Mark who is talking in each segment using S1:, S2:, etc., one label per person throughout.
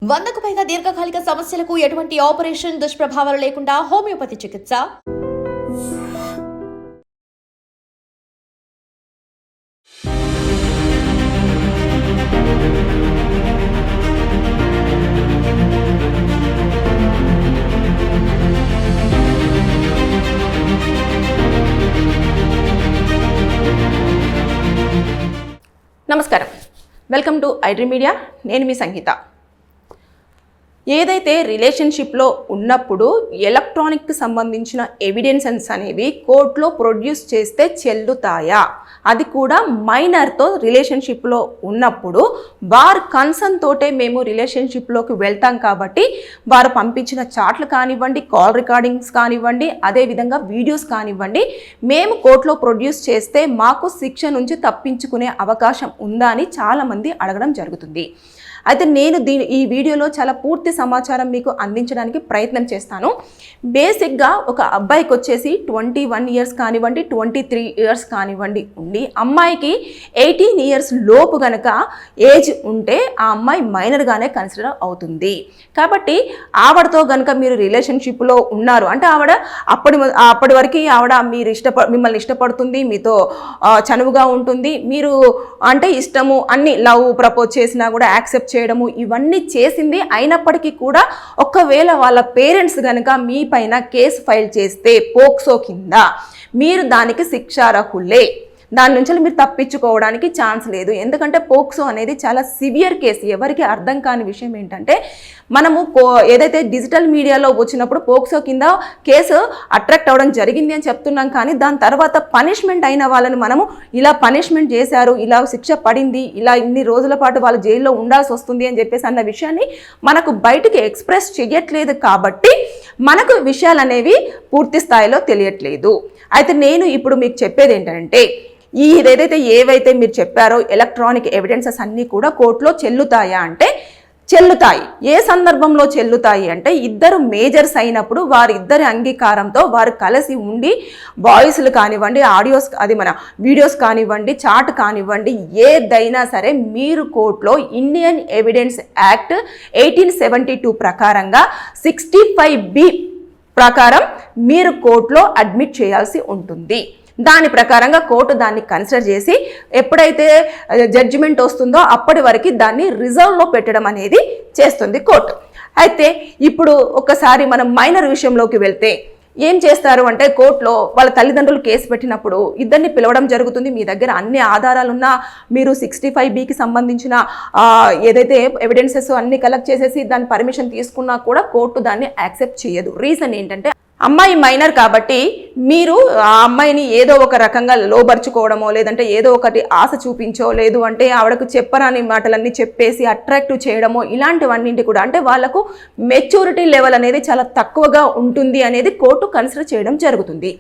S1: 100కు పైగా దీర్ఘకాలిక సమస్యలకు ఎటువంటి ఆపరేషన్ దుష్ప్రభావాలు లేకుండా హోమియోపతి చికిత్స.
S2: నమస్కారం, వెల్కమ్ టు ఐడ్రీమ్ మీడియా. నేను మీ సంగీత. ఏదైతే రిలేషన్షిప్లో ఉన్నప్పుడు ఎలక్ట్రానిక్కి సంబంధించిన ఎవిడెన్సెస్ అనేవి కోర్టులో ప్రొడ్యూస్ చేస్తే చెల్లుతాయా, అది కూడా మైనర్తో రిలేషన్షిప్లో ఉన్నప్పుడు వారు కన్సర్న్ తోటే మేము రిలేషన్షిప్లోకి వెళ్తాం కాబట్టి వారు పంపించిన చాట్లు కానివ్వండి, కాల్ రికార్డింగ్స్ కానివ్వండి, అదేవిధంగా వీడియోస్ కానివ్వండి, మేము కోర్టులో ప్రొడ్యూస్ చేస్తే మాకు శిక్ష నుంచి తప్పించుకునే అవకాశం ఉందా అని చాలామంది అడగడం జరుగుతుంది. అయితే నేను ఈ వీడియోలో చాలా పూర్తి సమాచారం మీకు అందించడానికి ప్రయత్నం చేస్తాను. బేసిక్గా ఒక అబ్బాయికి వచ్చేసి 21 ఇయర్స్ కానివ్వండి, 23 ఇయర్స్ కానివ్వండి ఉండి అమ్మాయికి 18 ఇయర్స్ లోపు గనక ఏజ్ ఉంటే ఆ అమ్మాయి మైనర్గానే కన్సిడర్ అవుతుంది. కాబట్టి ఆవిడతో గనక మీరు రిలేషన్షిప్లో ఉన్నారు అంటే ఆవిడ అప్పటి వరకు ఆవిడ మిమ్మల్ని ఇష్టపడుతుంది, మీతో చనువుగా ఉంటుంది, మీరు అంటే ఇష్టము అన్ని లవ్ ప్రపోజ్ చేసినా కూడా యాక్సెప్ట్ చేయడము ఇవన్నీ చేసింది. అయినప్పటికీ కూడా ఒకవేళ వాళ్ళ పేరెంట్స్ కనుక మీ పైన కేసు ఫైల్ చేస్తే పోక్సో కింద మీరు దానికి శిక్షార్హులే. దాని నుంచి మీరు తప్పించుకోవడానికి ఛాన్స్ లేదు. ఎందుకంటే పోక్సో అనేది చాలా సివియర్ కేసు. ఎవరికి అర్థం కాని విషయం ఏంటంటే మనము ఏదైతే డిజిటల్ మీడియాలో వచ్చినప్పుడు పోక్సో కింద కేసు అట్రాక్ట్ అవ్వడం జరిగింది అని చెప్తున్నాం, కానీ దాని తర్వాత పనిష్మెంట్ అయిన వాళ్ళని మనము ఇలా పనిష్మెంట్ చేశారు, ఇలా శిక్ష పడింది, ఇలా ఇన్ని రోజుల పాటు వాళ్ళు జైల్లో ఉండాల్సి వస్తుంది అని చెప్పేసి అన్న విషయాన్ని మనకు బయటికి ఎక్స్ప్రెస్ చేయట్లేదు. కాబట్టి మనకు విషయాలు అనేవి పూర్తి స్థాయిలో తెలియట్లేదు. అయితే నేను ఇప్పుడు మీకు చెప్పేది ఏంటంటే ఏవైతే మీరు చెప్పారో ఎలక్ట్రానిక్ ఎవిడెన్సెస్ అన్నీ కూడా కోర్టులో చెల్లుతాయా అంటే చెల్లుతాయి. ఏ సందర్భంలో చెల్లుతాయి అంటే ఇద్దరు మేజర్స్ అయినప్పుడు వారిద్దరి అంగీకారంతో వారు కలిసి ఉండి వాయిస్లు కానివ్వండి, ఆడియోస్ మన వీడియోస్ కానివ్వండి, చాట్ కానివ్వండి, ఏదైనా సరే మీరు కోర్టులో ఇండియన్ ఎవిడెన్స్ యాక్ట్ 1872 ప్రకారంగా 65B ప్రకారం మీరు కోర్టులో అడ్మిట్ చేయాల్సి ఉంటుంది. దాని ప్రకారంగా కోర్టు దాన్ని కన్సిడర్ చేసి ఎప్పుడైతే జడ్జిమెంట్ వస్తుందో అప్పటి వరకు దాన్ని రిజర్వ్లో పెట్టడం అనేది చేస్తుంది కోర్టు. అయితే ఇప్పుడు ఒకసారి మనం మైనర్ విషయంలోకి వెళ్తే ఏం చేస్తారు అంటే కోర్టులో వాళ్ళ తల్లిదండ్రులు కేసు పెట్టినప్పుడు ఇద్దరిని పిలవడం జరుగుతుంది. మీ దగ్గర అన్ని ఆధారాలున్నా మీరు 65Bకి సంబంధించిన ఏదైతే ఎవిడెన్సెస్ అన్ని కలెక్ట్ చేసేసి దాని పర్మిషన్ తీసుకున్నా కూడా కోర్టు దాన్ని యాక్సెప్ట్ చేయదు. రీజన్ ఏంటంటే అమ్మాయి మైనర్ కాబట్టి మీరు ఆ అమ్మాయిని ఏదో ఒక రకంగా లోబర్చుకోవడమో లేదంటే ఏదో ఒకటి ఆశ చూపించో లేదు అంటే ఆవిడకు చెప్పరాని మాటలన్నీ చెప్పేసి అట్రాక్టివ్ చేయడమో ఇలాంటివన్నింటి కూడా అంటే వాళ్ళకు మెచ్యూరిటీ లెవెల్ అనేది చాలా తక్కువగా ఉంటుంది అనేది కోర్టు కన్సిడర్ చేయడం జరుగుతుంది.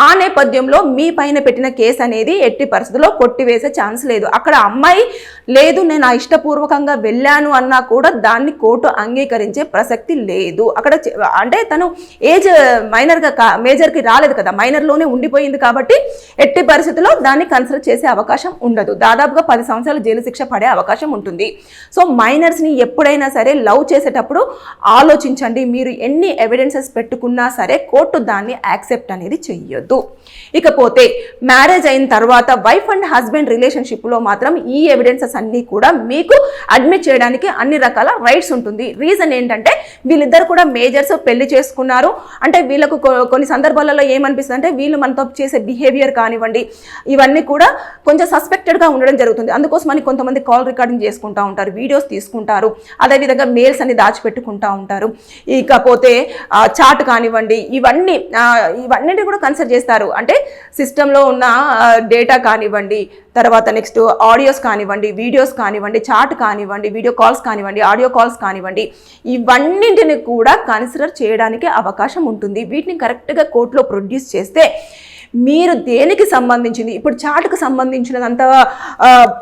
S2: ఆ నేపథ్యంలో మీ పైన పెట్టిన కేసు అనేది ఎట్టి పరిస్థితుల్లో కొట్టివేసే ఛాన్స్ లేదు. అక్కడ అమ్మాయి లేదు నేను ఇష్టపూర్వకంగా వెళ్ళాను అన్నా కూడా దాన్ని కోర్టు అంగీకరించే ప్రసక్తి లేదు. అక్కడ అంటే తను ఏజ్ మేజర్కి రాలేదు కదా, మైనర్లోనే ఉండిపోయింది కాబట్టి ఎట్టి పరిస్థితుల్లో దాన్ని కన్సిడర్ చేసే అవకాశం ఉండదు. దాదాపుగా 10 సంవత్సరాల జైలు శిక్ష పడే అవకాశం ఉంటుంది. సో మైనర్స్ని ఎప్పుడైనా సరే లవ్ చేసేటప్పుడు ఆలోచించండి. మీరు ఎన్ని ఎవిడెన్సెస్ పెట్టుకున్నా సరే కోర్టు దాన్ని యాక్సెప్ట్ అనేది చెయ్యొద్దు. ఇకపోతే మ్యారేజ్ అయిన తర్వాత వైఫ్ అండ్ హస్బెండ్ రిలేషన్షిప్లో మాత్రం ఈ ఎవిడెన్సెస్ అన్నీ కూడా మీకు అడ్మిట్ చేయడానికి అన్ని రకాల రైట్స్ ఉంటుంది. రీజన్ ఏంటంటే వీళ్ళిద్దరు కూడా మేజర్స్ పెళ్లి చేసుకున్నారు అంటే వీళ్ళకు కొన్ని సందర్భాలలో ఏమనిపిస్తుంది అంటే వీళ్ళు మనతో చేసే బిహేవియర్ కానివ్వండి ఇవన్నీ కూడా కొంచెం సస్పెక్టెడ్గా ఉండడం జరుగుతుంది. అందుకోసమని కొంతమంది కాల్ రికార్డింగ్ చేసుకుంటూ ఉంటారు, వీడియోస్ తీసుకుంటారు, అదేవిధంగా మెయిల్స్ అన్ని దాచిపెట్టుకుంటూ ఉంటారు. ఇకపోతే చాట్ కానివ్వండి ఇవన్నీ కూడా కన్సిడర్ చేస్తారు. అంటే సిస్టంలో ఉన్న డేటా కానివ్వండి, తర్వాత నెక్స్ట్ ఆడియోస్ కానివ్వండి, వీడియోస్ కానివ్వండి, చాట్ కానివ్వండి, వీడియో కాల్స్ కానివ్వండి, ఆడియో కాల్స్ కానివ్వండి, ఇవన్నింటిని కూడా కన్సిడర్ చేయడానికి అవకాశం ఉంటుంది. వీటిని కరెక్ట్గా కోర్టులో ప్రొడ్యూస్ చేస్తే మీరు దేనికి సంబంధించింది ఇప్పుడు చాట్కి సంబంధించినదంతా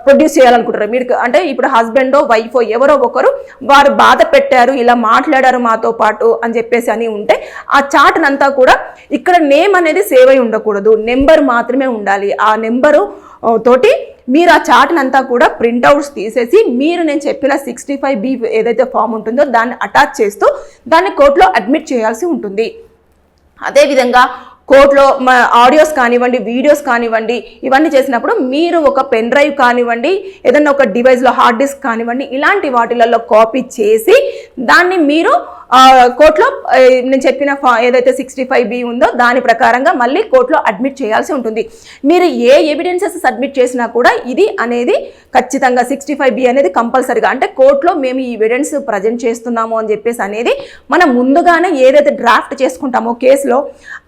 S2: ప్రొడ్యూస్ చేయాలనుకుంటారు మీరు అంటే ఇప్పుడు హస్బెండో వైఫో ఎవరో ఒకరు వారు బాధ పెట్టారు, ఇలా మాట్లాడారు మాతో పాటు అని చెప్పేసి అని ఉంటే ఆ చాట్నంతా కూడా ఇక్కడ నేమ్ అనేది సేవ్ అయి ఉండకూడదు, నెంబర్ మాత్రమే ఉండాలి. ఆ నెంబరు తోటి మీరు ఆ చార్ట్ని అంతా కూడా ప్రింట్అవుట్స్ తీసేసి మీరు నేను చెప్పిన 65B ఏదైతే ఫామ్ ఉంటుందో దాన్ని అటాచ్ చేస్తూ దాన్ని కోర్టులో అడ్మిట్ చేయాల్సి ఉంటుంది. అదేవిధంగా కోర్టులో ఆడియోస్ కానివ్వండి, వీడియోస్ కానివ్వండి, ఇవన్నీ చేసినప్పుడు మీరు ఒక పెన్ డ్రైవ్ కానివ్వండి, ఏదైనా ఒక డివైస్లో హార్డ్ డిస్క్ కానివ్వండి, ఇలాంటి వాటిలలో కాపీ చేసి దాన్ని మీరు కోర్టులో నేను చెప్పిన ఏదైతే 65B ఉందో దాని ప్రకారంగా మళ్ళీ కోర్టులో అడ్మిట్ చేయాల్సి ఉంటుంది. మీరు ఏ ఎవిడెన్సెస్ సబ్మిట్ చేసినా కూడా ఇది అనేది ఖచ్చితంగా 65B అనేది కంపల్సరీగా, అంటే కోర్టులో మేము ఈ ఎవిడెన్స్ ప్రజెంట్ చేస్తున్నాము అని చెప్పేసి అనేది మనం ముందుగానే ఏదైతే డ్రాఫ్ట్ చేసుకుంటామో కేసులో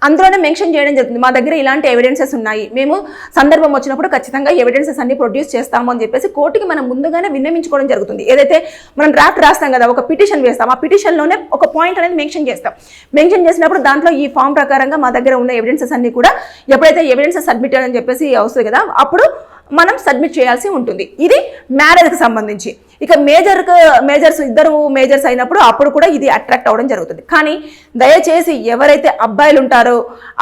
S2: అందులోనే మెన్షన్ చేయడం జరుగుతుంది. మా దగ్గర ఇలాంటి ఎవిడెన్సెస్ ఉన్నాయి, మేము సందర్భం వచ్చినప్పుడు ఖచ్చితంగా ఎవిడెన్సెస్ అన్ని ప్రొడ్యూస్ చేస్తాము అని చెప్పేసి కోర్టుకి మనం ముందుగానే విన్నవించుకోవడం జరుగుతుంది. ఏదైతే మనం డ్రాఫ్ట్ రాస్తాం కదా, ఒక పిటిషన్ వేస్తాం, ఆ పిటిషన్లోనే ఒక పాయింట్ అనేది మెన్షన్ చేస్తాం. మెన్షన్ చేసినప్పుడు దాంట్లో ఈ ఫామ్ ప్రకారంగా మా దగ్గర ఉన్న ఎవిడెన్సెస్ అన్ని కూడా ఎప్పుడైతే ఎవిడెన్సెస్ సబ్మిట్ అని చెప్పేసి వస్తుంది కదా, అప్పుడు మనం సబ్మిట్ చేయాల్సి ఉంటుంది. ఇది మ్యారేజ్కి సంబంధించి. ఇక మేజర్స్ ఇద్దరు మేజర్స్ అయినప్పుడు అప్పుడు కూడా ఇది అట్రాక్ట్ అవ్వడం జరుగుతుంది. కానీ దయచేసి ఎవరైతే అబ్బాయిలు ఉంటారో,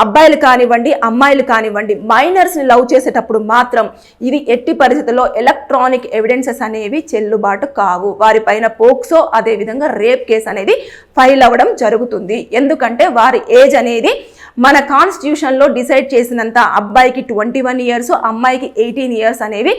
S2: అబ్బాయిలు కానివ్వండి, అమ్మాయిలు కానివ్వండి, మైనర్స్ని లవ్ చేసేటప్పుడు మాత్రం ఇది ఎట్టి పరిస్థితుల్లో ఎలక్ట్రానిక్ ఎవిడెన్సెస్ అనేవి చెల్లుబాటు కావు. వారిపైన పోక్సో అదేవిధంగా రేప్ కేసు అనేది ఫైల్ అవ్వడం జరుగుతుంది. ఎందుకంటే వారి ఏజ్ అనేది మన కాన్స్టిట్యూషన్లో డిసైడ్ చేసినంత అబ్బాయికి 21 years, అమ్మాయికి 18 years అనేవి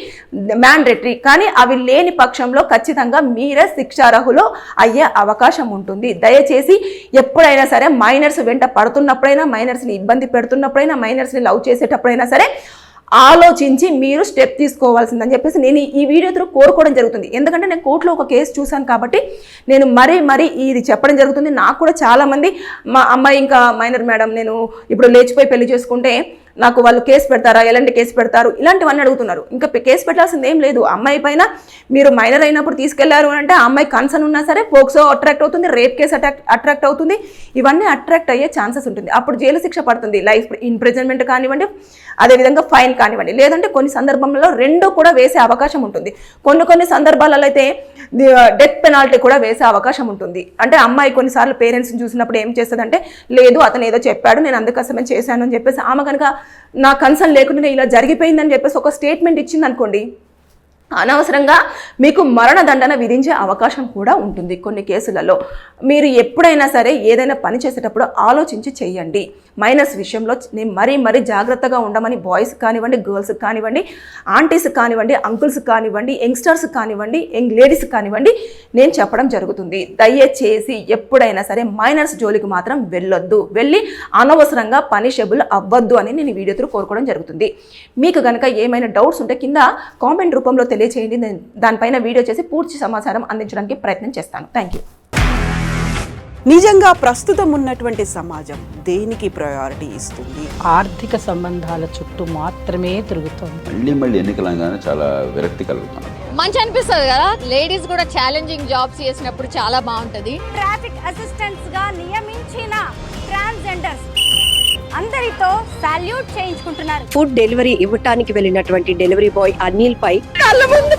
S2: మ్యాండేటరీ. కానీ అవి లేని పక్షంలో ఖచ్చితంగా మీరే శిక్షార్హులు అయ్యే అవకాశం ఉంటుంది. దయచేసి ఎప్పుడైనా సరే మైనర్స్ వెంట పడుతున్నప్పుడైనా, మైనర్స్ని ఇబ్బంది పెడుతున్నప్పుడైనా, మైనర్స్ని లవ్ చేసేటప్పుడైనా సరే ఆలోచించి మీరు స్టెప్ తీసుకోవాల్సిందని చెప్పేసి నేను ఈ వీడియో త్రూ కోరుకోవడం జరుగుతుంది. ఎందుకంటే నేను కోర్టులో ఒక కేసు చూశాను కాబట్టి నేను మరీ ఇది చెప్పడం జరుగుతుంది. నాకు కూడా చాలామంది మా అమ్మాయి ఇంకా మైనర్ మేడం, నేను ఇప్పుడు లేచిపోయి పెళ్లి చేసుకుంటే నాకు వాళ్ళు కేసు పెడతారా, ఎలాంటి కేసు పెడతారు, ఇలాంటివన్నీ అడుగుతున్నారు. ఇంకా కేసు పెట్టాల్సింది ఏం లేదు. అమ్మాయి పైన మీరు మైనర్ అయినప్పుడు తీసుకెళ్లారు అంటే ఆ అమ్మాయి కన్సర్న్ ఉన్నా సరే పోక్సో అట్రాక్ట్ అవుతుంది, రేప్ కేసు అట్రాక్ట్ అవుతుంది, ఇవన్నీ అట్రాక్ట్ అయ్యే ఛాన్సెస్ ఉంటుంది. అప్పుడు జైలు శిక్ష పడుతుంది, లైఫ్ ఇంప్రిజన్మెంట్ కానివ్వండి, అదేవిధంగా ఫైన్ కానివ్వండి. లేదంటే కొన్ని సందర్భంలో రెండు కూడా వేసే అవకాశం ఉంటుంది. కొన్ని సందర్భాలలో అయితే డెత్ పెనాల్టీ కూడా వేసే అవకాశం ఉంటుంది. అంటే అమ్మాయి కొన్నిసార్లు పేరెంట్స్ని చూసినప్పుడు ఏం చేస్తుందంటే, లేదు అతను ఏదో చెప్పాడు, నేను అందుకోసమే చేశాను అని చెప్పేసి ఆమె కనుక నా కన్సర్న్ లేకుండా ఇలా జరిగిపోయిందని చెప్పేసి ఒక స్టేట్మెంట్ ఇచ్చింది అనుకోండి, అనవసరంగా మీకు మరణదండన విధించే అవకాశం కూడా ఉంటుంది. కొన్ని కేసులలో మీరు ఎప్పుడైనా సరే ఏదైనా పని చేసేటప్పుడు ఆలోచించి చేయండి. మైనస్ విషయంలో మరీ జాగ్రత్తగా ఉండమని బాయ్స్ కానివ్వండి, గర్ల్స్ కానివ్వండి, ఆంటీస్ కానివ్వండి, అంకుల్స్ కానివ్వండి, యంగ్స్టర్స్ కానివ్వండి, యంగ్ లేడీస్ కానివ్వండి నేను చెప్పడం జరుగుతుంది. దయచేసి ఎప్పుడైనా సరే మైనర్స్ జోలికి మాత్రం వెళ్ళొద్దు, వెళ్ళి అనవసరంగా పనిషబుల్ అవ్వద్దు అని నేను వీడియో త్రూ కోరుకోవడం జరుగుతుంది. మీకు కనుక ఏమైనా డౌట్స్ ఉంటే కింద కామెంట్ రూపంలో తెలియచేయండి. నేను దానిపైన వీడియో చేసి పూర్తి సమాచారం అందించడానికి ప్రయత్నం చేస్తాను. Thank you.
S3: నిజంగా ప్రస్తుతం ఉన్నటువంటి సమాజం దేనికి ప్రయారిటీ ఇస్తుంది?
S4: ఆర్థిక సంబంధాల చుట్టూ మాత్రమే తిరుగుతుంది.
S5: మళ్ళీ ఎన్నికలంగానే చాలా విరక్తి కలుగుతాను.
S6: మంచి అనిపిస్తుంది కదా, లేడీస్ కూడా ఛాలెంజింగ్ జాబ్స్ చేసినప్పుడు చాలా బాగుంటది.
S7: ట్రాఫిక్ అసిస్టెంట్స్ గా నియమించిన ట్రాన్స్జెండర్స్ అందరితో సాల్యూట్ చేయించుకుంటున్నారు.
S8: ఫుడ్ డెలివరీ ఇవ్వటానికి వెళ్ళినటువంటి డెలివరీ బాయ్ అనిల్ పై
S2: కళ్ళ ముందు